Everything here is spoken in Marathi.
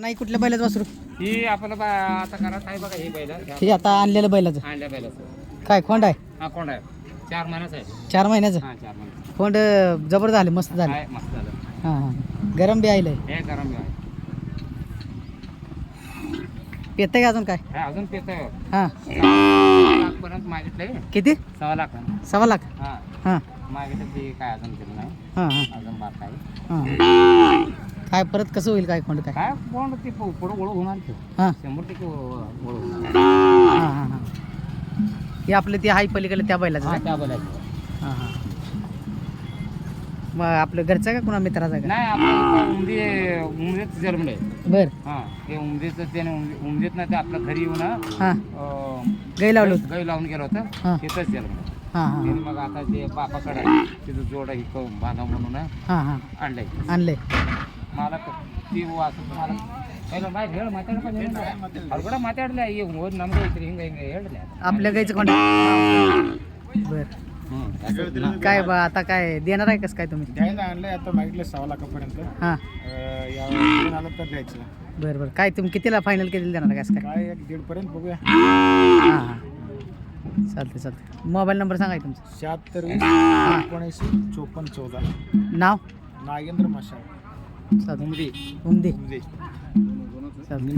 नाही कुठल्या बैलाचं वासरू ही आपलं आता घरात आहे बघा ही बैल हे आता आणलेलं बैलाचं आणल्या बैलाचं काय खोंड आहे हा कोण आहे 4 महिन्याचा आहे 4 महिन्याचं हा 4 महिन्याचा खोंड जबर झाले मस्त झाले आहे मस्त झालं हां हां गरम बी आलं हे गरम आहे पेत का अजून काय हे अजून पेत आहे हां 1 लाख पर्यंत मागितलंय किती 1.25 लाख 1.25 लाख हा हां मागितलं ते काय अजून केलं नाही हां हां अजून बाकी आहे हां काय परत कसं होईल काय खोंड काय काय कोण ते पुढं ओळख होणार की हां 100% ओळख होणार हां हां हां हे आपलं ते हाय पलीकडे त्या बैलाचं हा काय? त्या बैलाचं हां हां मग आपलं घरचं का कुणा मित्राचं का नाही आपलं उमदीत जन्मलंय बर हां ते उमदीचं त्याने उमदीत ना ते आपल्या घरी येऊन हां गाई लावलं होतं गाई लावून गेलं होतं हां तिथंच जन्मलं हां हां त्याने मग आता ते बापाकडे तिथं जोडा ही बांधा म्हणून हां हां आणलंय आणलंय मला ती वाचत मला पहिलं बाय ಹೇಳ ಅವ್ರು ಕೂಡ ಮಾತಾಡಲ್ಲ ಈ ಓದ್ ನಮ್ಗೆ ಐತ್ರಿ ಹಿಂಗೆ ಹಿಂಗೆ ಹೇಳಲ್ಲ आपल्या गाईचं खोंड बर काय बा आता काय देणार आहे कसं काय तुम्ही द्यायला आणलंय आता मागितलं 6 लाखापर्यंत हां यावेळी आलं तर द्यायचं बरं बरं काय तुम्ही कितीला फायनल कितीला देणार आहे कसं काय काय 1.5 पर्यंत बघूया हां हां चालते चालते मोबाईल नंबर सांगा तुमचा 76 79 54 14 नाव नागेंद्र माशाळ चालते उमदी उमदी उमदी. चालते